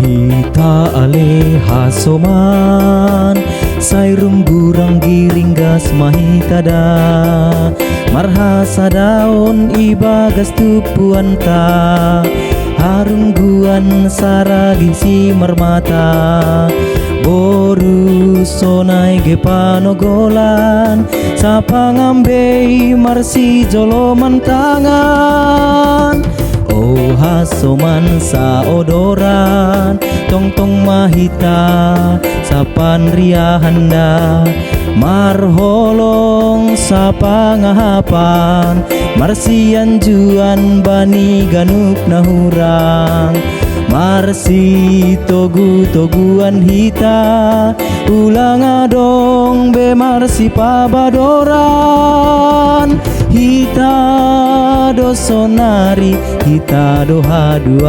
Hita ale hasoman Sairum gurang giring gas mahitada Marhasa daun ibagas tupuanta Harum guan saragi si marmata Boru sonai ge panogolan Sapangambei marsi jolo mantangan Oh hasoman sa odoran Tong-tong mahita Sapan riahanda Marholong sa pangahapan Marsian juan bani ganup nahurang Marsi togu-toguan hita Ulang adong be marsi pabadoran Hita do sonari, hita do haduan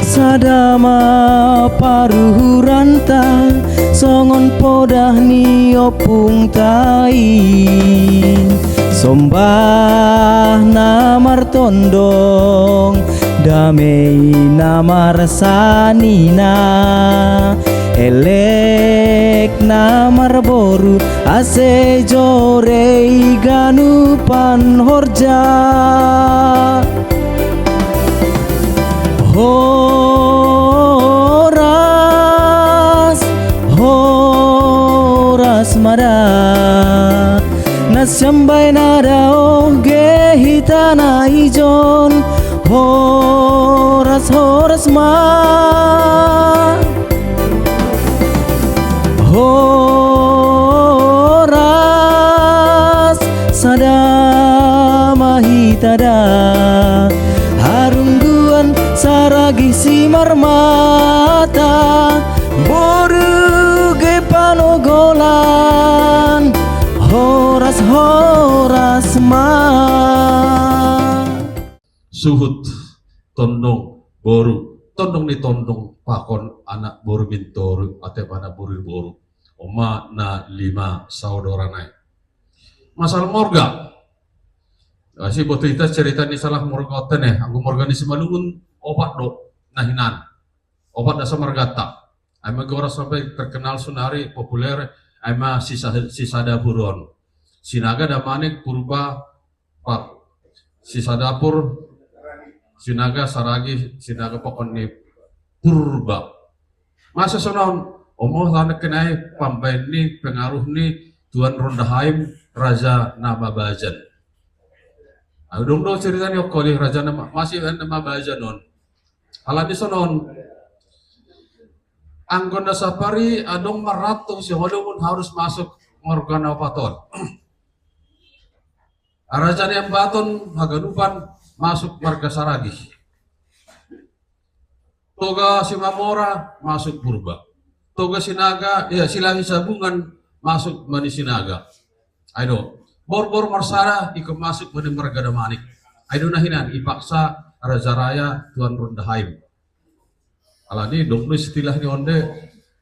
Sadama paruhuranta Songon podah ni opung tain Sombah namar tondong Damai namar sanina Elek namar boru Ase jorei ganupan horja Horas mada Nasyambay nada oge hitana ijon Horas ma Horas sadama hitada Harungguan saragi si marmata Boru ge panogolan Horas ma Suhut tondong boru tondong ni tondong pakon anak boru bintoru atau anak boru oma na 5 saudara naik masalah morga si botu kita cerita ni salah morga tene aku morga ni semalungun obat do nahinan obat dasar margata ama gora sampai terkenal sunari populer ama sisa dapuron sinaga damane purba pak sisa dapur sinaga saragi sinaga pokon ni purba masa sonon omoh anak kenai pambain ni pengaruh ni Tuan Rondahaim Raja Namabajan dong cerita ni okoli Raja masih Namabajan non alami sonon anggota safari adong maratung si hodong harus masuk morgana paton Raja yang baton hagadupan masuk marga saragi toga simamora masuk purba toga sinaga ya silahi sabungan masuk mani sinaga ayo bor marsara ikut masuk mani marga damanik ayo nahinan ipaksa Raja Raya Tuan Rondahaim alani dong istilah ni onde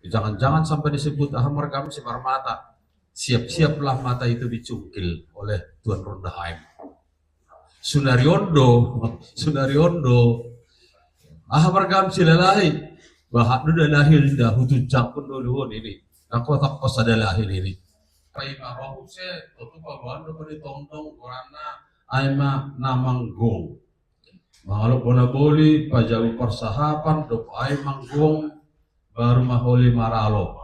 jangan sampai disebut marga si marmata siap-siaplah mata itu dicungkil oleh Tuan Rondahaim Sunaryondo margam silalahi bahak nu lahir dah hutun campun dulu ini aku tak kos ada lahir ini pai bahu se tutu bawan do beri tongtong orana aima namanggong mahaluk bona boli pajau persahapan do ai manggong baru maholi maralo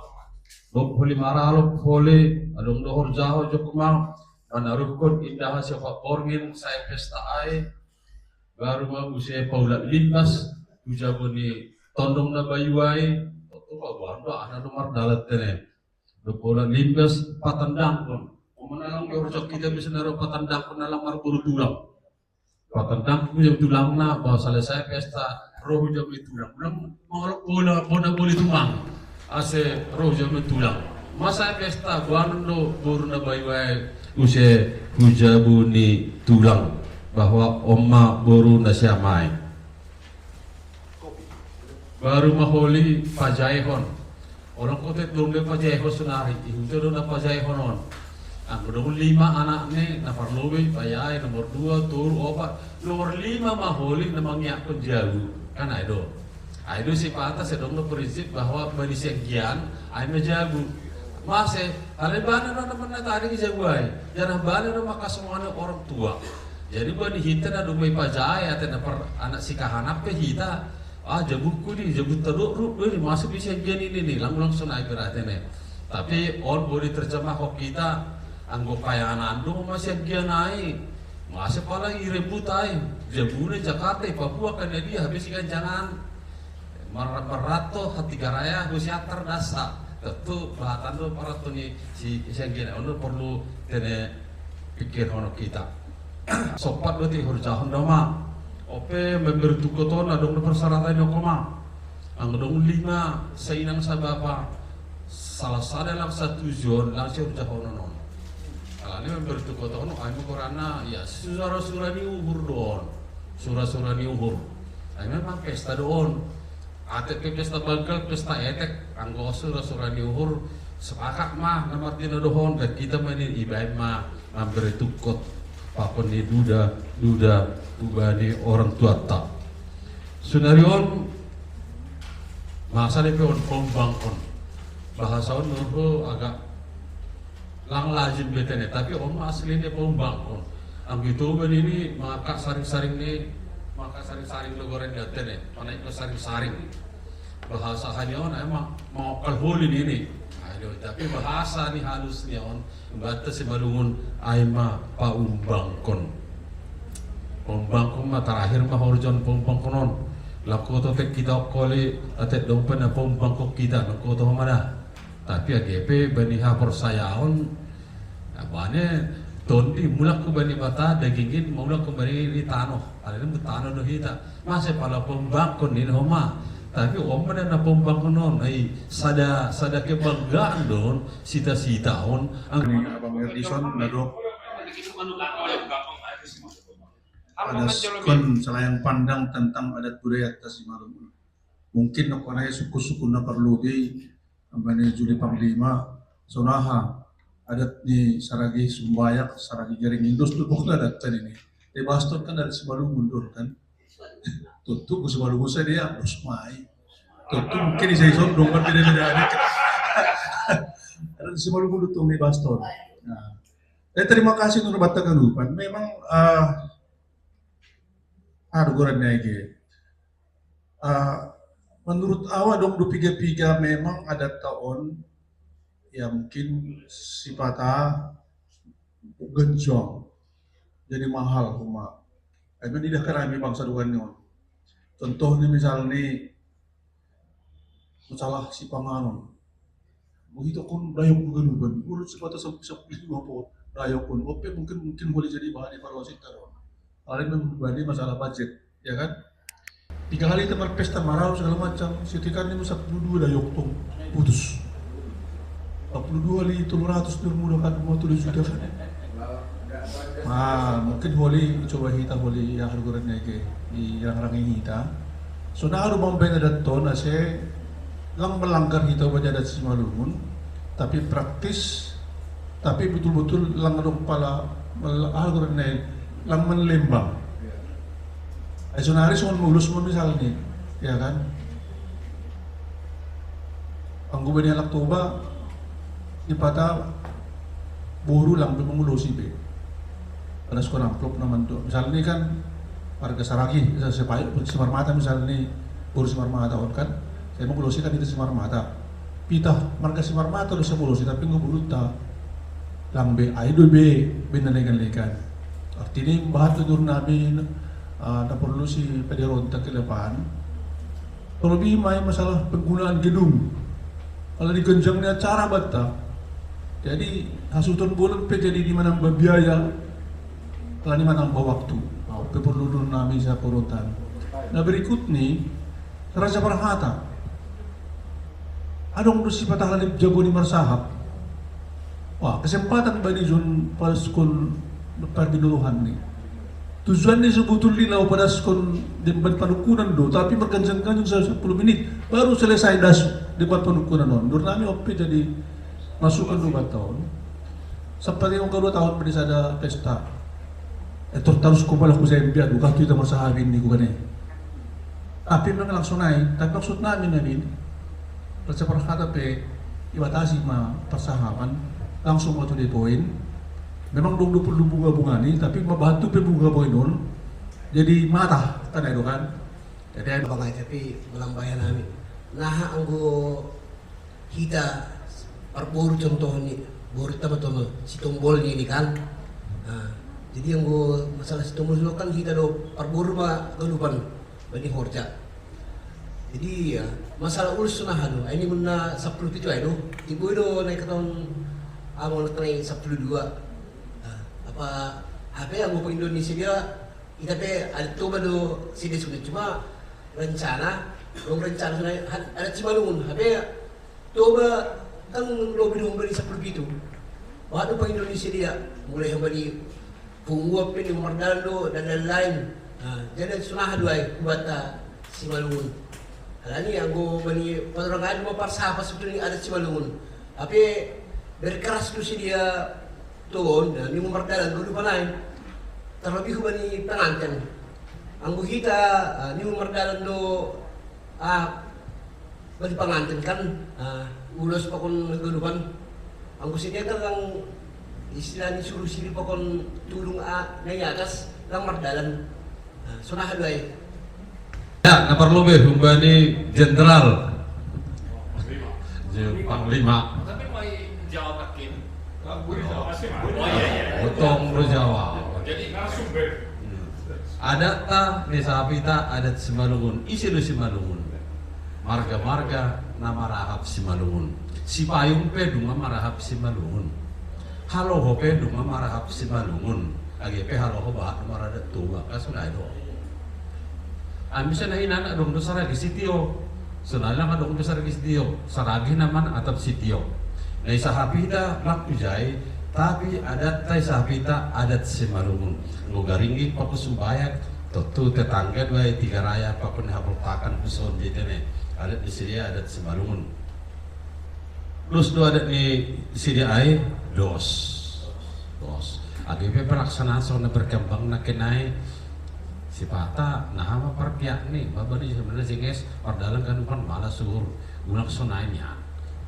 do holi maralo holi adong dohor jaho jokumang ana rukun indah siapa porngin saya pesta ai baru mau saya paula limbas ujaboni tondong na bayuai to bawando ana nomor dalat tene do paula limbas patandang pun menalang yorjok kita bisa naro patandang pun nalang marburu tulang patandang punya tulang na bahwa selesai pesta roh jamu tulang mau bola boli tumang ase roh jamu tulang masa pesta buano buruna bayuai use hujabuni tulang bahwa oma boru nasyamai baru maholi pajaihon orang kota belum le pajaihon sunari itu do na pajaihon on Ang nomor 5 anak ni na parluwi, payay, nomor 2, turu, opat. Nomor 5 mahuli na mangyakon jago. Kan itu. Itu si patah sedang prinsip bahwa manisyagian ay majago. Masih, alibana na naman na tayo jaguay. Yan bana na makasumana orang tua. Jadi bani hita na dumay pajaya at na anak si kahanap ke hita. Jabuku ni, jabut teruk, ni masuk di syagian ini langsung naik berarti nih. Tapi on boleh terjemah kok kita anggo kaya anando masih naik masih pala irebut ay Jabune Jakarta Papua kan dia habis ikan jangan merato hati garaya husiatar dasa tentu bahatan do para tuni si gini ono perlu tene pikir ono kita sopat berarti harus jahon doma ope memberi tukoton adong persyaratan yang koma angdong 5 seinang sabapa salah dalam satu zon langsung jahon non. Ini memberi tukoton anu korana ya surah ni uhur don surah ni uhur memang pesta don atek pesta bagal pesta etek anggo surah ni uhur sepakat mah nomor tina dohon dan kita mainin ibaim mah memberi tukot papon ni duda ubani orang tua tak sunarion masa ni peon pembangkon bahasa nurho agak lang lazim betene tapi om aslinya pembangkon ang gitu ben ini maka saring-saring lo goreng datene mana itu saring-saring bahasa hanyon emang mau kalholin ini aduh tapi bahasa ni halusnya on batas si balungun aima paumbangkon pembangkon mah terakhir mah horizon pembangkonon laku to tek kita kole atek dompen na pembangkok kita laku to mana tapi AGP bani hapor sayaon abane tondi mulak ke bani bata dagingin mulak ke bani di tanoh ada ni tanoh do hita masih pala pembangkon ni homa tapi om na pembangkon non ai sada kebanggaan don sita-sita on ang Abang Erdison nado ada kon selayang pandang tentang adat budaya Tasikmalaya mungkin nakonaya suku-suku na perlu di ambane Juli Panglima sonaha adat ni saragi Sumbayak saragi Jaring Indus tu pokoknya adat kan ini di Baston kan dari Simalungun mundur kan tutup ke Simalungun saya dia Usmai tutup mungkin sayaison dong kan tidak ada ada di Simalungun tutup di Baston nah terima kasih untuk batakan lupan memang gorannya ini menurut awak dong 23 memang ada tahun ya mungkin sifatnya genjong jadi mahal cuma emang tidak kerami bangsa duanya contohnya misalnya masalah si panganon begitu pun dayok bukan urut sifatnya seperti apa dayok pun oke mungkin boleh jadi bahan evaluasi terus paling membanding masalah budget ya kan 3 kali tempat pesta marau segala macam setikan ini 42 dah yoktong putus 42 kali 300 bermudah kan 20 juta kan mungkin boleh coba kita boleh yang harganya ke di rangi kita so na aru mampen adat ton ase lang melanggar kita baca adat Simalungun tapi praktis tapi betul-betul lang adong pala harganya lang menlembang Asunari soal mulus mo misalnya, ya kan? Ang gubernur Laktoba, ipata buru lang pemengulusi be. Pada sekolah amplop naman to. Misalnya kan warga Saragi, saya Simarmata misalnya buru Simarmata kan, saya mengulusi kan itu Simarmata. Pita marga Simarmata udah semulusi tapi nguburu ta lang be, idol be, binalegan-legan. Artinya bahat tutur namin na perlu si pederonta ke depan. Terlebih may masalah penggunaan gedung. Kalau digenjangnya acara bata. Jadi hasutan bulan pe jadi di mana biaya kalau di mana waktu. Perlu dulu nami sa korotan. Nah berikut nih Raja Parhata. Adong do si patahlan jago ni marsahap. Wah, kesempatan bagi Jun Palskul perduluhan nih. Tujuan ni sebetulnya pada skon debat panukunan do, tapi berkanjang-kanjang 10 menit baru selesai debat panukunan on. Dur nami opi jadi masukan 2 tahun. Sampai yung kedua tahun pada ada pesta. Terus ko pala ko sa MBA, duka ito yung masahabin ni ko ganun. Tapi memang langsung naik, tapi maksud namin namin, sa perkata pe, ibatasi ma pasahaman, langsung mo to di poin. Memang dong bunga bunga ni, tapi mabantu pe bunga poin nun, jadi mata tanay do kan. Jadi Bangay tapi melambayan namin. Naha anggo kita parburu contoh ni, buru tama to si tombol ni kan. Jadi anggo masalah si tombol kan kita do parburu ma galupan bani horja. Jadi ya masalah ulus sunahan ini muna 10 itu ayo ibu itu naik ke tahun awal naik 12 apa HP yang mau Indonesia dia kita pe ada coba do sini sudah cuma rencana ada Cimalungun HP coba kan lobby beli 10 itu waktu pe Indonesia dia mulai beli penguap ini Mardando dan lain-lain jadi sunahan dua buat Cimalungun. Alani anggo bani penerangan mo parsaha sebetulnya ada Cimalungun. Tapi berkeras tu si dia turun dan ni memperdalam dulu panai. Terlebih bani pengantin. Anggo kita ni memperdalam do bani pengantin kan ulos pakon gulupan. Anggo si dia kan istilah ni suruh sini pakon tulung ngai atas lang mardalan. Sunah dua. Ya, na perlu be humbani jenderal. Panglima. Tapi may jawab akin. Utong berjawab. Jadi narasumber. Ada ni sapita adat Simalungun. Isi lu Simalungun. Marga-marga nama rahap Simalungun. Si payung pe dunga marahap Simalungun. Halo ho pe dunga marahap Simalungun. Agi pe halo ho ba marada tuwa kasunay do. Bisa na inana dong do saragi sitio. Senala ka dong do saragi sitio. Saragi naman atap sitio. Na isa hapita lak ujay tapi adat tay sahapita adat Simalungun. Ngugaringi pakusumbayak tutu tetangga dua tiga raya pakun hapultakan kuson dito ne. Adat di sini adat Simalungun. Plus do adat ni sini ay dos. Agi pe pelaksanaan so na berkembang na kenai si pata nah apa perpiak nih bapak nih sebenarnya singes perdalam kan malah suhur guna kesonanya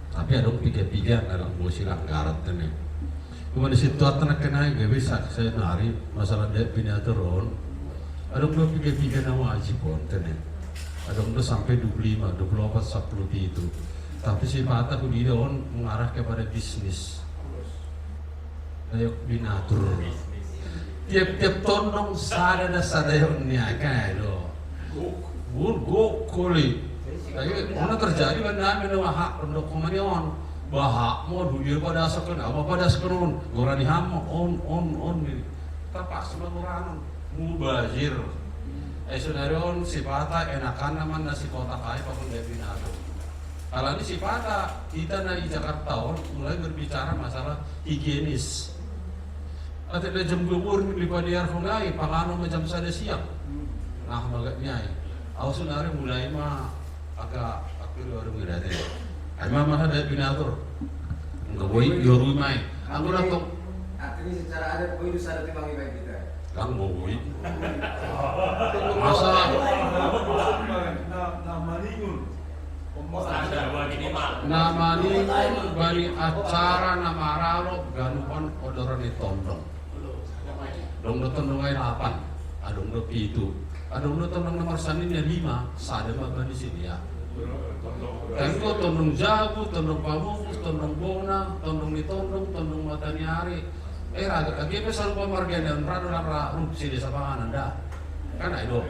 tapi ada piga dalam musik langgarat nih kemudian situ atau kenai gak bisa saya nari masalah dia pindah turun ada piga nama wajib konten ada udah sampai 25, 24, 10 itu tapi si pata kudido mengarah kepada bisnis kayak binatur tiap tondong sada yon niya kaya do. Go kuli. Kaya ano terjadi banda namin na hak untuk kumanyon. Bahak mo dunia pada sakon apa pada sakon gorani ham on tapas manuranon mubazir. Sunarion si pata enakan naman na si kota kaya pakun debinato. Kalau ini si pata kita na di Jakarta mulai berbicara masalah higienis. At ila jam gubur ni lipadiyar fungai pangano macam sada siang. Nah magatnya aku sunari mulai agak akhir orang mirate. Ay mama ada binatur. Ngaboy yorumay. Ang ratong artinya secara adat boy itu sada timang ibadah kita. kang boy. Masa namaningun bani acara namaralo ganupan odoran ni tondong. Dong do tondong ay 8, adong do 7, adong do tondong nomor saninnya 5, sada ba di sini ya. Tengko tondong jago, tondong pamungkus, tondong bona, tondong ni tondong mata ni hari. Raga kagi pe sal pamargen dan rado lara rup sini sa panganan da. Kan ay do.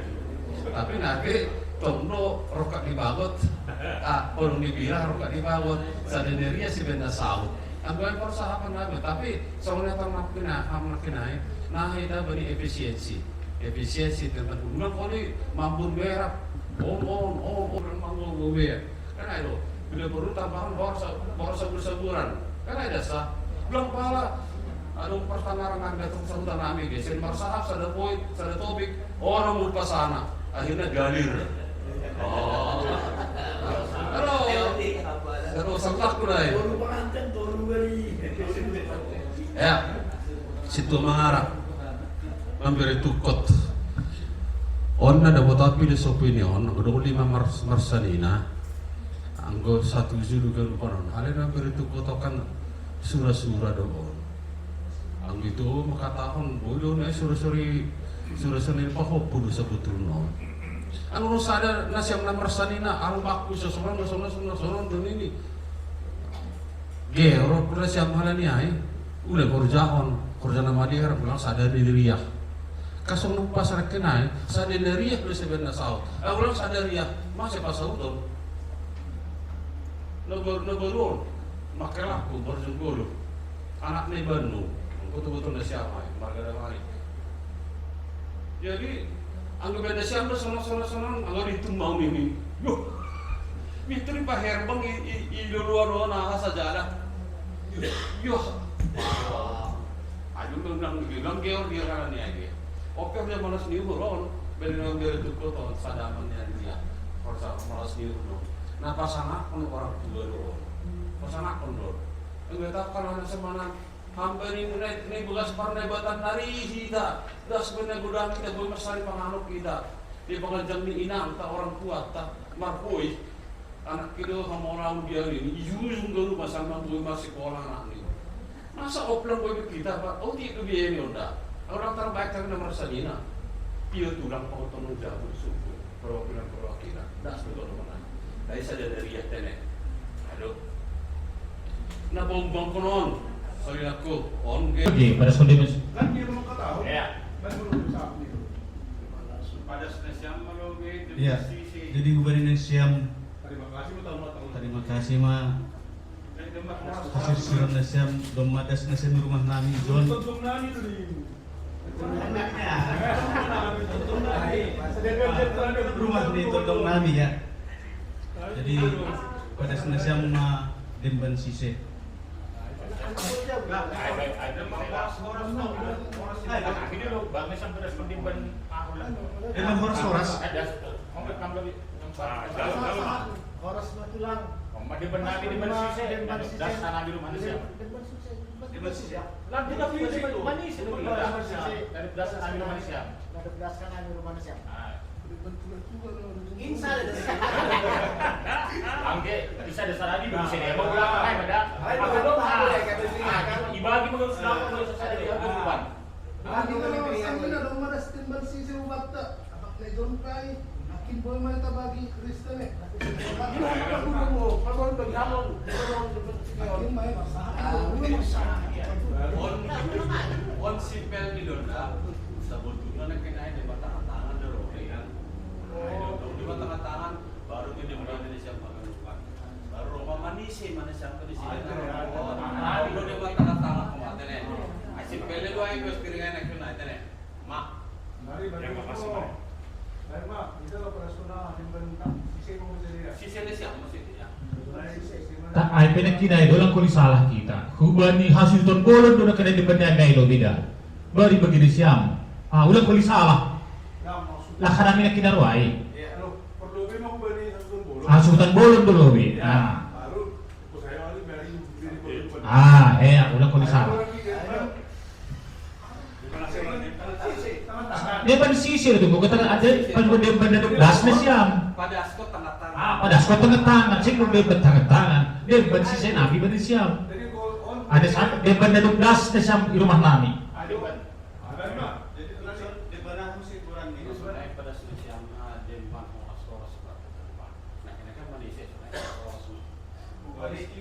Tapi nake tongdo rokat di bagot, polong di bira rokat di bagot, sa deneria si benda saut. Ang buwan para sa hapan namin, tapi sa una tang makinay, nahita ba ni efisiensi tentang ulang kali mambun merah, on mambun gobe. Kan ayo, bila perlu tambahan baru saburan. Kan ada sa, bilang pala, adong pertanaran datang sa hutan namin, guys. Sen marsahap sa dapoy, sa datobik, orang mulpa sana, akhirnya galir. Pero santak ko na eh. Ya, situ mengarah memberi tukot. On ada buat api di sopini on, udah 5 marsanina. Anggo 1 zulu kan konon. Halena memberi tukot kan surah-surah doon. Ang itu makatahon bodoh na surah-surah pa ko pudo sa putulno. Ang sada na siyang namarsanina ang bakku sa sonon doon ini. Gero pula siyang halani ay. Ule korjaon nama dia pulang sadar diri ya. Kasong nung pasar kenai sadar diri ya bisa benar saut. Ulang sadar ya masih pasau tuh. Nagulol makalaku berjunggulo. Anak ni Banu, betul-betul na siapa, marga mari. Jadi, ang beda siapa sono, ang ditumbang ini. Yo, mitri pa herbang iluluaro na sa jala. Yo, ayo nang geor dia kan ni. Oke dia malas ni uron, beli itu ko sadaman dia. Korsa malas ni uron. Nah pasangan pun orang tua dulu, pasangan pun dulu. Enggak kalau ada semana hampir ini bekas pernebatan dari kita, dah sebenarnya gudang kita boleh mersari penganut kita. Di pengajang ni inang tak orang kuat tak marpoi anak kita sama orang dia ini ujung dulu pasang mampu masih sekolah anak ni. Masa oplang boleh kita pak? Oh tidak biaya ni onda. Orang terbaik kan nomor salina. Dia tulang potong jauh suku perwakilan. Dah betul mana? Dari sadar dari ya tenek. Aduh. Na bombang konon. Sorry aku on game. Oke, pada sonde mas. Kan dia mau ketahui. Ya. Kan belum bisa itu. Pada senesiam melogi Iya. Jadi gubernur Siam, Terima kasih tahu. terima kasih ma. Hasil siram Siam, domadas Siam di rumah nami John. Tuntun nani tu di. Rumah di Tondong Nami ya. Jadi pada Siam ma Demban Sise. Emang horas. Horas matulang. Di benar di bersisi das tanah di rumah siapa? Lah kita pilih di manis dari das tanah di rumah siapa? Ada belaskan di rumah siapa? Insa ada. Angge bisa dasar lagi di sini. Mau berapa kali pada? Ibagi menurut sedang menurut saya di depan. Lagi kalau sambil ada rumah dasar bersih ubat tak. Apa lejon kai? Akin boy mana bagi Kristen eh. Kalau bagi hamon, Akin main On sipel di Donda, sebetulnya nak kena di tangan dulu, kan? Di tangan baru kita mulai dari siapa kan? Baru rumah manisi mana siapa di sini? Baru di tangan kemana nih? Sipel itu ayo piringan nak kena itu nih, mak. Mari makasih. Baik mak, kita operasional inventang sisi mau jadi. Sisi ada siapa masih ya? Tak ay pinagkinay dolang kung salah kita. Hubani hasil ton bolon doon kena di pandai gailo bida. Bari begini Siam. Ulang kung salah. Lah kana mina kinarway. Perlu mau beli satu bola. Sultan bolon dulu bi. Baru saya lagi beli Ulang kung salah. Dia pan sisir itu, kata ada pan benda belas na Siam. Pada askot tengah tangan. Pada askot tengah tangan, sih belum tengah tangan. Dia pan sisir nabi pan Siam. Jadi on Ada saat dia benda belas na Siam di rumah nami. ada mak. Jadi langsung di mana mesti kurang ni. Naik pada sisi yang dempan horas seperti apa. Nah ini kan manusia naik horas. Bukan